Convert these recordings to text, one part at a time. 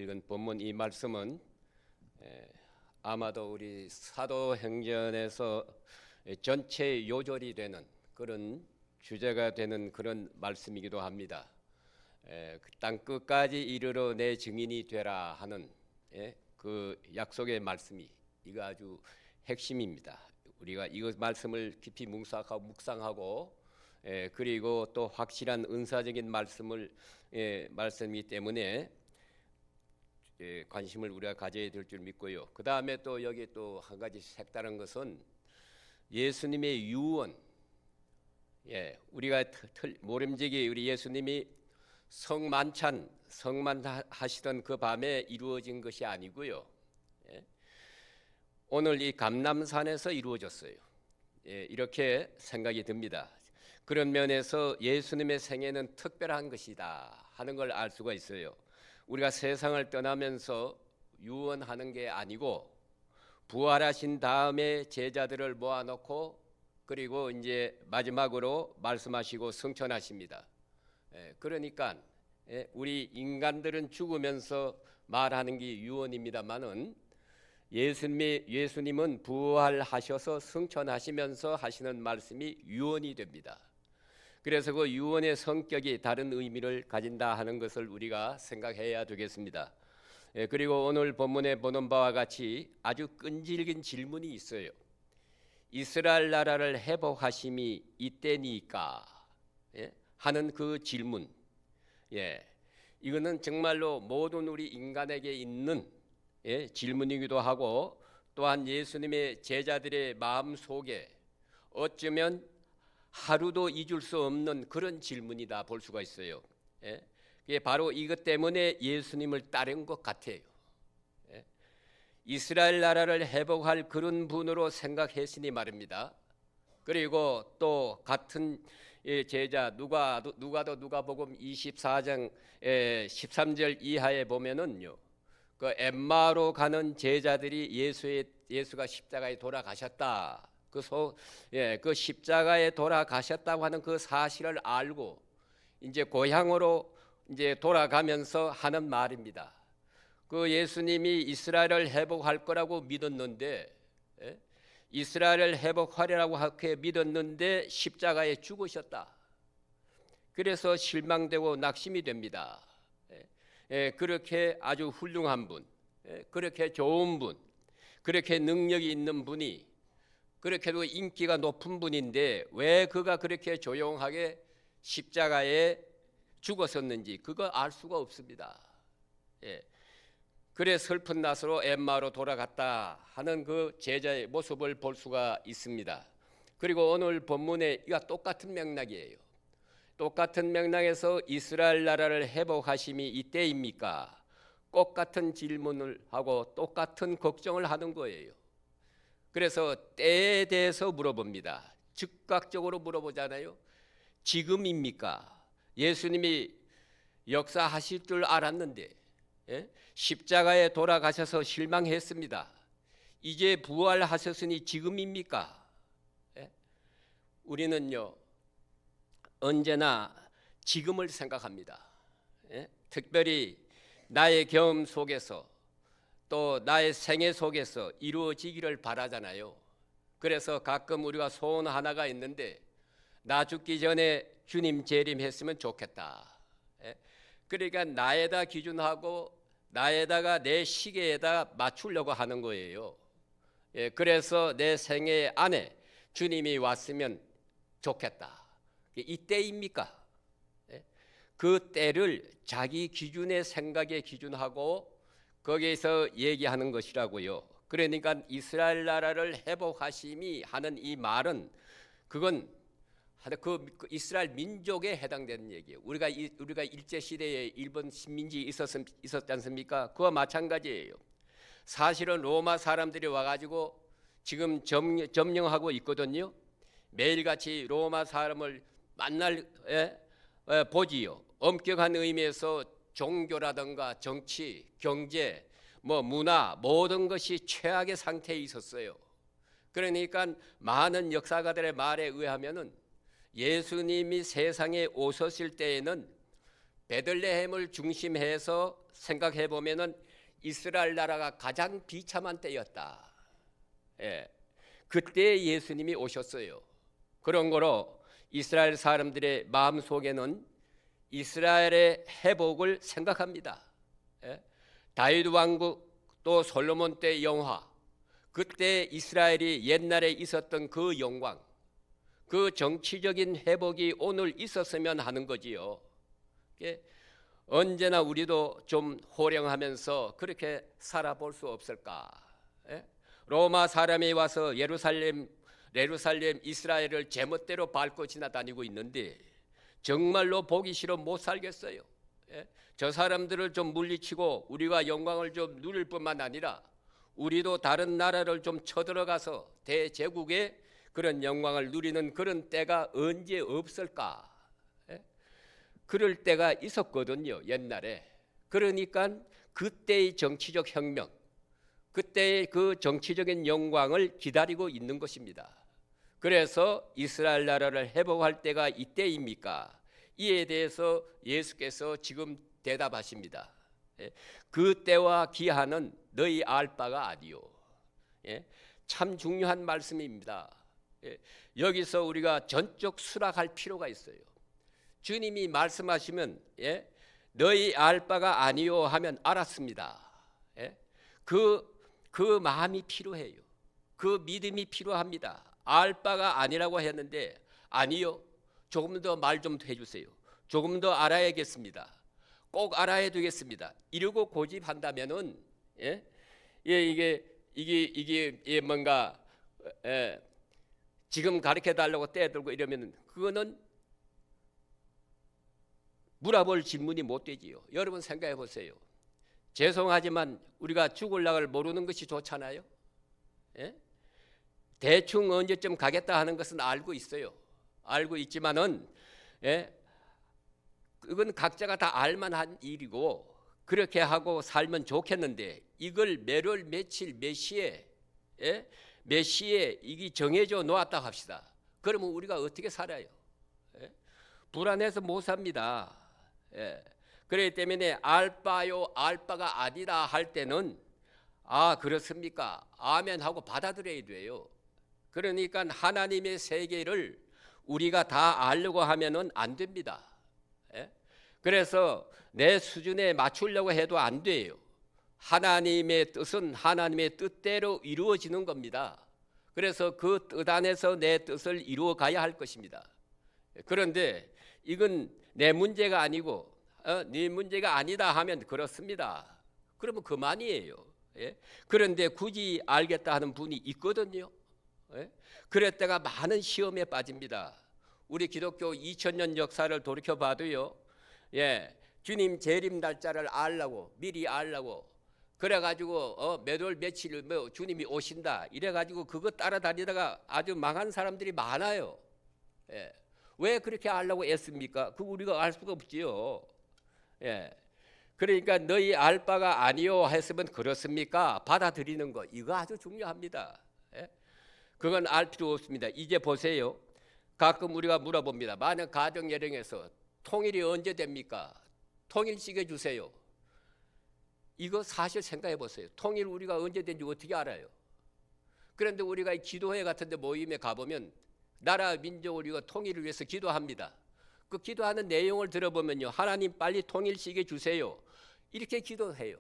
읽은 본문 이 말씀은 아마도 우리 사도행전에서 전체 요절이 되는 그런 주제가 되는 그런 말씀이기도 합니다. 땅 끝까지 이르러 내 증인이 되라 하는 그 약속의 말씀이 이거 아주 핵심입니다. 우리가 이 말씀을 깊이 묵상하고 그리고 또 확실한 은사적인 말씀이기 때문에 관심을 우리가 가져야 될 줄 믿고요. 그 다음에 또 여기 또 한 가지 색다른 것은 예수님의 유언. 우리가 모름지기 우리 예수님이 성만하시던 그 밤에 이루어진 것이 아니고요. 오늘 이 감람산에서 이루어졌어요. 이렇게 생각이 듭니다. 그런 면에서 예수님의 생애는 특별한 것이다 하는 걸 알 수가 있어요. 우리가 세상을 떠나면서 유언하는 게 아니고 부활하신 다음에 제자들을 모아놓고 그리고 이제 마지막으로 말씀하시고 승천하십니다. 그러니까 우리 인간들은 죽으면서 말하는 게 유언입니다만은 예수님은 부활하셔서 승천하시면서 하시는 말씀이 유언이 됩니다. 그래서 그 유언의 성격이 다른 의미를 가진다 하는 것을 우리가 생각해야 되겠습니다. 그리고 오늘 본문에 보는 바와 같이 아주 끈질긴 질문이 있어요. 이스라엘 나라를 회복하심이 이때니까 하는 그 질문. 이거는 정말로 모든 우리 인간에게 있는 질문이기도 하고 또한 예수님의 제자들의 마음 속에 어쩌면 하루도 잊을 수 없는 그런 질문이다 볼 수가 있어요. 바로 이것 때문에 예수님을 따른 것 같아요. 이스라엘 나라를 회복할 그런 분으로 생각했으니 말입니다. 그리고 또 같은 제자 누가복음 24장 13절 이하에 보면은요. 그 엠마오로 가는 제자들이 예수가 십자가에 돌아가셨다. 그 십자가에 돌아가셨다고 하는 그 사실을 알고 이제 고향으로 이제 돌아가면서 하는 말입니다. 그 예수님이 이스라엘을 회복할 거라고 믿었는데 이스라엘을 회복하리라고 믿었는데 십자가에 죽으셨다. 그래서 실망되고 낙심이 됩니다. 그렇게 아주 훌륭한 분, 그렇게 좋은 분, 그렇게 능력이 있는 분이 그렇게도 인기가 높은 분인데 왜 그가 그렇게 조용하게 십자가에 죽었었는지 그거 알 수가 없습니다. 그래 슬픈 낯으로 엠마오로 돌아갔다 하는 그 제자의 모습을 볼 수가 있습니다. 그리고 오늘 본문에 이와 똑같은 맥락이에요. 똑같은 맥락에서 이스라엘 나라를 회복하심이 이때입니까? 똑같은 질문을 하고 똑같은 걱정을 하는 거예요. 그래서 때에 대해서 물어봅니다. 즉각적으로 물어보잖아요. 지금입니까? 예수님이 역사하실 줄 알았는데 십자가에 돌아가셔서 실망했습니다. 이제 부활하셨으니 지금입니까? 우리는요 언제나 지금을 생각합니다. 특별히 나의 경험 속에서 또 나의 생애 속에서 이루어지기를 바라잖아요. 그래서 가끔 우리가 소원 하나가 있는데 나 죽기 전에 주님 재림했으면 좋겠다. 그러니까 나에다 기준하고 나에다가 내 시계에다 맞추려고 하는 거예요. 그래서 내 생애 안에 주님이 왔으면 좋겠다. 이때입니까? 그 때를 자기 기준의 생각에 기준하고 거기에서 얘기하는 것이라고요. 그러니까 이스라엘 나라를 회복하심이 하는 이 말은 그건 그 이스라엘 민족에 해당되는 얘기예요. 우리가 일제 시대에 일본 식민지 있었지 않습니까? 그와 마찬가지예요. 사실은 로마 사람들이 와가지고 지금 점령하고 있거든요. 매일같이 로마 사람을 보지요. 엄격한 의미에서 종교라든가 정치, 경제, 문화 모든 것이 최악의 상태에 있었어요. 그러니까 많은 역사가들의 말에 의하면은 예수님이 세상에 오셨을 때에는 베들레헴을 중심해서 생각해 보면은 이스라엘 나라가 가장 비참한 때였다. 예. 그때 예수님이 오셨어요. 그런 거로 이스라엘 사람들의 마음 속에는 이스라엘의 회복을 생각합니다. 예. 다윗 왕국 또 솔로몬 때 영화, 그때 이스라엘이 옛날에 있었던 그 영광, 그 정치적인 회복이 오늘 있었으면 하는 거지요. 언제나 우리도 좀 호령하면서 그렇게 살아볼 수 없을까? 예? 로마 사람이 와서 예루살렘 이스라엘을 제멋대로 밟고 지나다니고 있는데 정말로 보기 싫어 못 살겠어요. 예? 저 사람들을 좀 물리치고 우리가 영광을 좀 누릴 뿐만 아니라 우리도 다른 나라를 좀 쳐들어가서 대제국의 그런 영광을 누리는 그런 때가 언제 없을까? 예? 그럴 때가 있었거든요, 옛날에. 그러니까 그때의 정치적 혁명, 그때의 그 정치적인 영광을 기다리고 있는 것입니다. 그래서 이스라엘 나라를 회복할 때가 이때입니까? 이에 대해서 예수께서 지금 대답하십니다. 그 때와 기한은 너희 알 바가 아니요. 참 중요한 말씀입니다. 여기서 우리가 전적 수락할 필요가 있어요. 주님이 말씀하시면 너희 알 바가 아니요 하면 알았습니다. 그 마음이 필요해요. 그 믿음이 필요합니다. 알 바가 아니라고 했는데 아니요. 조금 더 말 좀 해주세요. 조금 더 알아야겠습니다. 꼭 알아야 되겠습니다. 이러고 고집한다면은 이게 뭔가 지금 가르쳐 달라고 떼들고 이러면 그거는 물어볼 질문이 못 되지요. 여러분 생각해 보세요. 죄송하지만 우리가 죽을 날을 모르는 것이 좋잖아요. 대충 언제쯤 가겠다 하는 것은 알고 있어요. 알고 있지만은 그건 각자가 다 알만한 일이고 그렇게 하고 살면 좋겠는데 이걸 매월 며칠 몇 시에 이게 정해져 놓았다 합시다. 그러면 우리가 어떻게 살아요? 불안해서 못 삽니다. 그렇기 때문에 알 바가 아니다 할 때는 아 그렇습니까? 아멘 하고 받아들여야 돼요. 그러니까 하나님의 세계를 우리가 다 알려고 하면은 안 됩니다. 그래서 내 수준에 맞추려고 해도 안 돼요. 하나님의 뜻은 하나님의 뜻대로 이루어지는 겁니다. 그래서 그 뜻 안에서 내 뜻을 이루어 가야 할 것입니다. 그런데 이건 내 문제가 아니고 네 문제가 아니다 하면 그렇습니다. 그러면 그만이에요. 그런데 굳이 알겠다 하는 분이 있거든요. 그랬다가 많은 시험에 빠집니다. 우리 기독교 2000년 역사를 돌이켜 봐도요. 주님 재림 날짜를 알라고 미리 알라고 그래가지고 몇 월 며칠 주님이 오신다 이래가지고 그거 따라다니다가 아주 망한 사람들이 많아요. 왜 그렇게 알라고 애씁니까? 그거 우리가 알 수가 없지요. 그러니까 너희 알 바가 아니요 했으면 그렇습니까? 받아들이는 거 이거 아주 중요합니다. 그건 알 필요 없습니다. 이제 보세요. 가끔 우리가 물어봅니다. 많은 가정 예령에서 통일이 언제 됩니까? 통일시켜 주세요. 이거 사실 생각해 보세요. 통일 우리가 언제 된지 어떻게 알아요? 그런데 우리가 기도회 같은 데 모임에 가보면 나라 민족을 위해 통일을 위해서 기도합니다. 그 기도하는 내용을 들어보면요. 하나님 빨리 통일시켜 주세요. 이렇게 기도해요.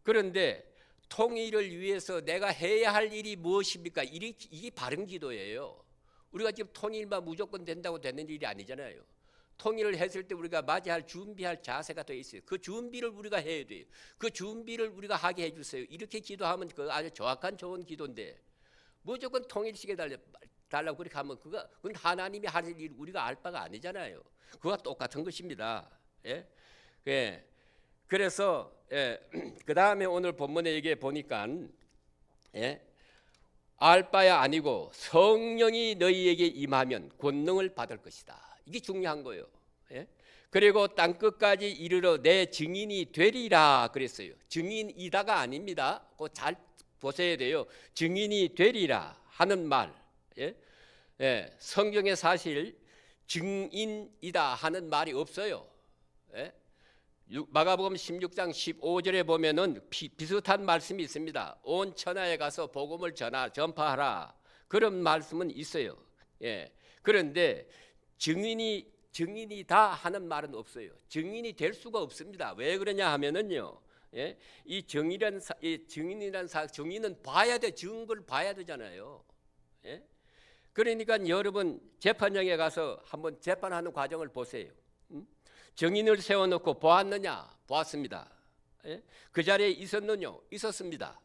그런데 통일을 위해서 내가 해야 할 일이 무엇입니까? 이게 바른 기도예요. 우리가 지금 통일만 무조건 된다고 되는 일이 아니잖아요. 통일을 했을 때 우리가 맞이할 준비할 자세가 돼 있어요. 그 준비를 우리가 해야 돼요. 그 준비를 우리가 하게 해주세요. 이렇게 기도하면 그 아주 정확한 좋은 기도인데 무조건 통일시켜 달라고 그렇게 하면 그건 하나님이 하는 일 우리가 알 바가 아니잖아요. 그와 똑같은 것입니다. 그래서 그 다음에 오늘 본문에 이게 보니까 알 바야 아니고 성령이 너희에게 임하면 권능을 받을 것이다. 이게 중요한 거예요. 그리고 땅 끝까지 이르러 내 증인이 되리라 그랬어요. 증인이다가 아닙니다. 그거 잘 보셔야 돼요. 증인이 되리라 하는 말. 성경에 사실 증인이다 하는 말이 없어요. 마가복음 16장 15절에 보면은 비슷한 말씀이 있습니다. 온 천하에 가서 복음을 전파하라. 그런 말씀은 있어요. 예. 그런데 증인이다 하는 말은 없어요. 증인이 될 수가 없습니다. 왜 그러냐 하면은요. 예? 이 증인은 봐야 돼. 증거를 봐야 되잖아요. 예? 그러니까 여러분 재판장에 가서 한번 재판하는 과정을 보세요. 증인을 세워놓고 보았느냐? 보았습니다. 예? 그 자리에 있었느냐? 있었습니다.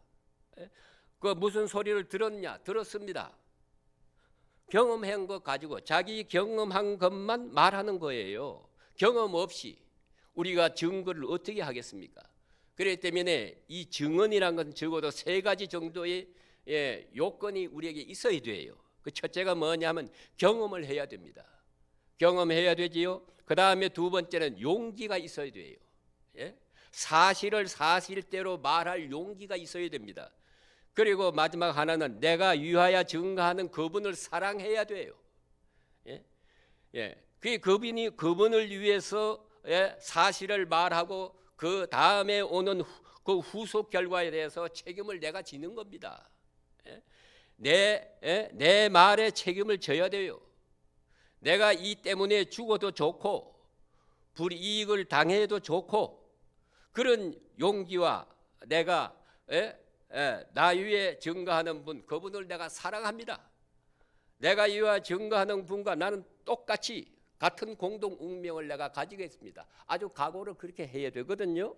예? 그 무슨 소리를 들었냐? 들었습니다. 경험한 것 가지고 자기 경험한 것만 말하는 거예요. 경험 없이 우리가 증거를 어떻게 하겠습니까? 그렇기 때문에 이 증언이라는 건 적어도 3가지 정도의 요건이 우리에게 있어야 돼요. 그 첫째가 뭐냐면 경험을 해야 됩니다. 경험해야 되지요. 그 다음에 2번째는 용기가 있어야 돼요. 예? 사실을 사실대로 말할 용기가 있어야 됩니다. 그리고 마지막 하나는 내가 위하여 증거하는 그분을 사랑해야 돼요. 예? 예. 그분을 위해서 사실을 말하고 그 다음에 오는 그 후속 결과에 대해서 책임을 내가 지는 겁니다. 예? 내 말에 책임을 져야 돼요. 내가 이 때문에 죽어도 좋고 불이익을 당해도 좋고 그런 용기와 내가 나 위에 증거하는 분 그분을 내가 사랑합니다. 내가 위에 증거하는 분과 나는 똑같이 같은 공동 운명을 내가 가지겠습니다. 아주 각오를 그렇게 해야 되거든요.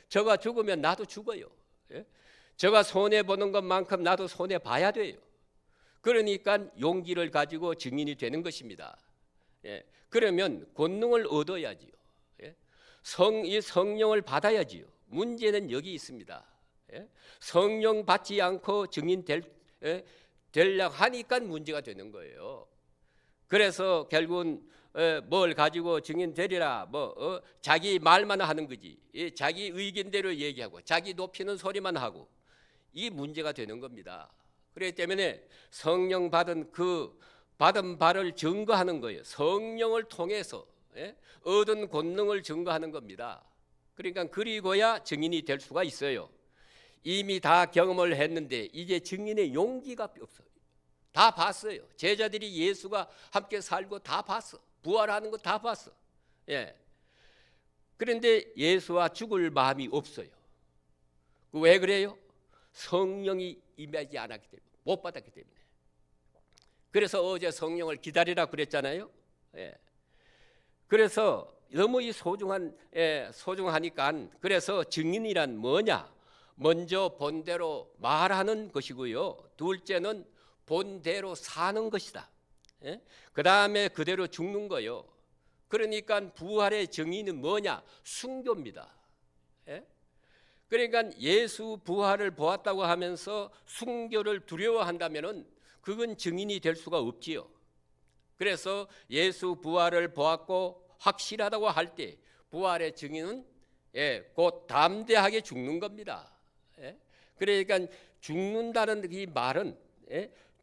저가 죽으면 나도 죽어요. 저가 손해보는 것만큼 나도 손해봐야 돼요. 그러니까 용기를 가지고 증인이 되는 것입니다. 그러면 권능을 얻어야지요. 이 성령을 받아야지요. 문제는 여기 있습니다. 성령 받지 않고 증인 되려고 하니까 문제가 되는 거예요. 그래서 결국은 뭘 가지고 증인 되리라 자기 말만 하는 거지. 자기 의견대로 얘기하고 자기 높이는 소리만 하고 이 문제가 되는 겁니다. 그렇기 때문에 성령 받은 바를 증거하는 거예요. 성령을 통해서 얻은 권능을 증거하는 겁니다. 그러니까 그리고야 증인이 될 수가 있어요. 이미 다 경험을 했는데 이제 증인의 용기가 없어요. 다 봤어요. 제자들이 예수가 함께 살고 다 봤어. 부활하는 거 다 봤어. 그런데 예수와 죽을 마음이 없어요. 왜 그래요? 성령이 임하지 않았기 때문에, 못 받았기 때문에. 그래서 어제 성령을 기다리라 그랬잖아요. 그래서 너무 소중하니까 그래서 증인이란 뭐냐? 먼저 본대로 말하는 것이고요. 둘째는 본대로 사는 것이다. 그 다음에 그대로 죽는 거요. 그러니까 부활의 증인은 뭐냐? 순교입니다. 그러니까 예수 부활을 보았다고 하면서 순교를 두려워한다면은 그건 증인이 될 수가 없지요. 그래서 예수 부활을 보았고 확실하다고 할 때 부활의 증인은 곧 담대하게 죽는 겁니다. 그러니까 죽는다는 이 말은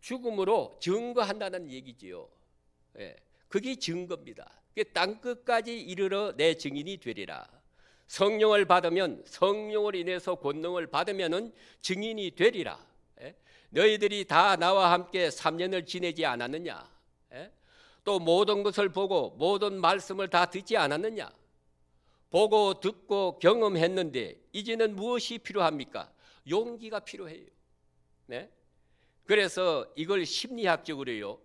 죽음으로 증거한다는 얘기지요. 그게 증거입니다. 땅 끝까지 이르러 내 증인이 되리라. 성령을 받으면 성령을 인해서 권능을 받으면은 증인이 되리라. 너희들이 다 나와 함께 3년을 지내지 않았느냐? 또 모든 것을 보고 모든 말씀을 다 듣지 않았느냐? 보고 듣고 경험했는데 이제는 무엇이 필요합니까? 용기가 필요해요. 그래서 이걸 심리학적으로요.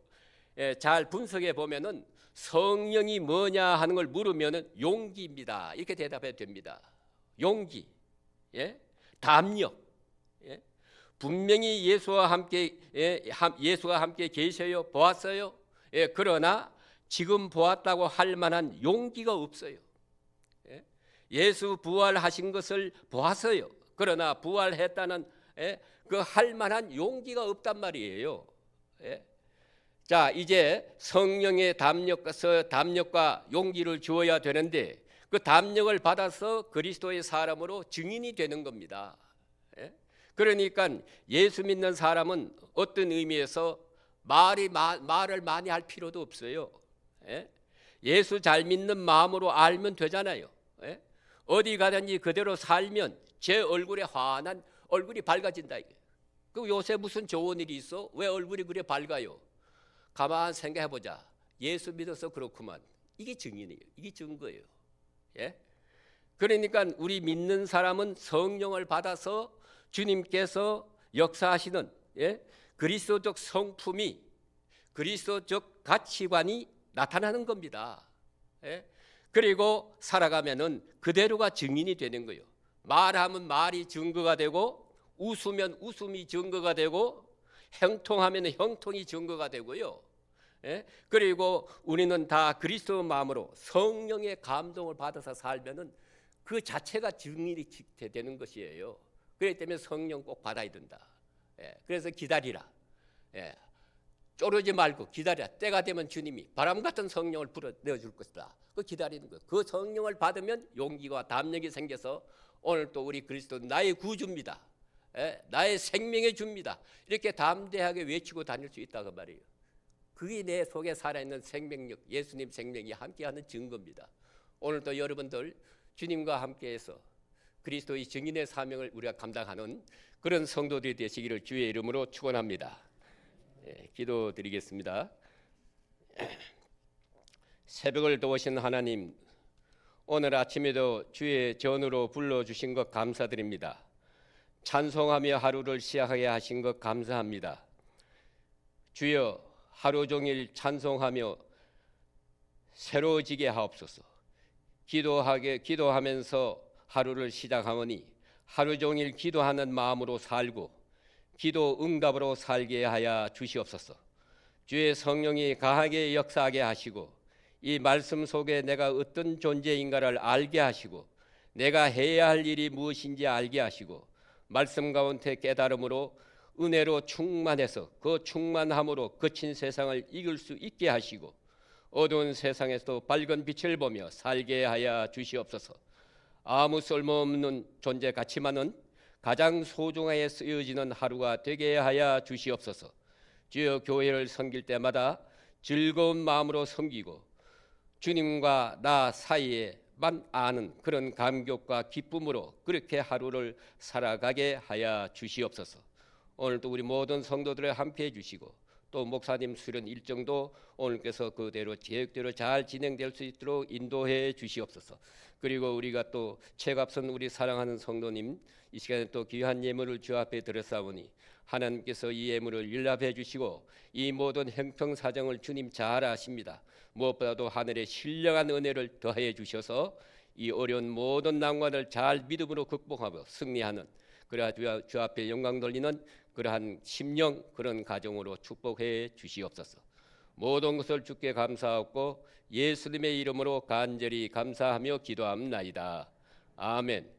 잘 분석해 보면은 성령이 뭐냐 하는 걸 물으면은 용기입니다. 이렇게 대답해도 됩니다. 용기, 담력. 분명히 예수와 함께 계셔요. 보았어요. 그러나 지금 보았다고 할 만한 용기가 없어요. 예수 부활하신 것을 보았어요. 그러나 부활했다는 그 할 만한 용기가 없단 말이에요. 자, 이제 성령의 담력과 용기를 주어야 되는데 그 담력을 받아서 그리스도의 사람으로 증인이 되는 겁니다. 그러니까 예수 믿는 사람은 어떤 의미에서 말을 많이 할 필요도 없어요. 예수 잘 믿는 마음으로 알면 되잖아요. 어디 가든지 그대로 살면 제 얼굴에 환한 얼굴이 밝아진다. 그 요새 무슨 좋은 일이 있어? 왜 얼굴이 그래 밝아요? 가만 생각해보자. 예수 믿어서 그렇구만. 이게 증인이에요. 이게 증거예요. 예? 그러니까 우리 믿는 사람은 성령을 받아서 주님께서 역사하시는 그리스도적 성품이, 그리스도적 가치관이 나타나는 겁니다. 그리고 살아가면은 그대로가 증인이 되는 거예요. 말하면 말이 증거가 되고, 웃으면 웃음이 증거가 되고, 형통하면 형통이 증거가 되고요. 그리고 우리는 다 그리스도 마음으로 성령의 감동을 받아서 살면은 그 자체가 증인이 되는 것이에요. 그렇기 때문에 성령 꼭 받아야 된다. 그래서 기다리라. 쪼르지 말고 기다려. 때가 되면 주님이 바람 같은 성령을 불어내줄 것이다. 그 기다리는 거예요. 그 성령을 받으면 용기와 담력이 생겨서 오늘 또 우리 그리스도 나의 구주입니다. 나의 생명의 주입니다. 이렇게 담대하게 외치고 다닐 수 있다고 말이에요. 그게 내 속에 살아있는 생명력, 예수님 생명이 함께하는 증거입니다. 오늘도 여러분들 주님과 함께해서 그리스도의 증인의 사명을 우리가 감당하는 그런 성도들이 되시기를 주의 이름으로 축원합니다. 기도드리겠습니다. 새벽을 도우신 하나님, 오늘 아침에도 주의 전으로 불러주신 것 감사드립니다. 찬송하며 하루를 시작하게 하신 것 감사합니다. 주여, 하루 종일 찬송하며 새로워지게 하옵소서. 기도하면서 하루를 시작하오니 하루 종일 기도하는 마음으로 살고 기도 응답으로 살게 하여 주시옵소서. 주의 성령이 강하게 역사하게 하시고 이 말씀 속에 내가 어떤 존재인가를 알게 하시고 내가 해야 할 일이 무엇인지 알게 하시고 말씀 가운데 깨달음으로 은혜로 충만해서 그 충만함으로 거친 세상을 이길 수 있게 하시고 어두운 세상에서도 밝은 빛을 보며 살게 하여 주시옵소서. 아무 쓸모없는 존재 같지만은 가장 소중하게 쓰여지는 하루가 되게 하여 주시옵소서. 주여, 교회를 섬길 때마다 즐거운 마음으로 섬기고 주님과 나 사이에만 아는 그런 감격과 기쁨으로 그렇게 하루를 살아가게 하여 주시옵소서. 오늘도 우리 모든 성도들을 함께해 주시고 또 목사님 수련 일정도 오늘께서 그대로 계획대로 잘 진행될 수 있도록 인도해 주시옵소서. 그리고 우리가 또 최갑선 우리 사랑하는 성도님 이 시간에 또 귀한 예물을 주 앞에 드렸사오니 하나님께서 이 예물을 율납해 주시고 이 모든 형평사정을 주님 잘 아십니다. 무엇보다도 하늘의 신령한 은혜를 더해 주셔서 이 어려운 모든 난관을 잘 믿음으로 극복하며 승리하는 그래야 주 앞에 영광 돌리는 그러한 심령 그런 가정으로 축복해 주시옵소서. 모든 것을 주께 감사하고 예수님의 이름으로 간절히 감사하며 기도합나이다. 아멘.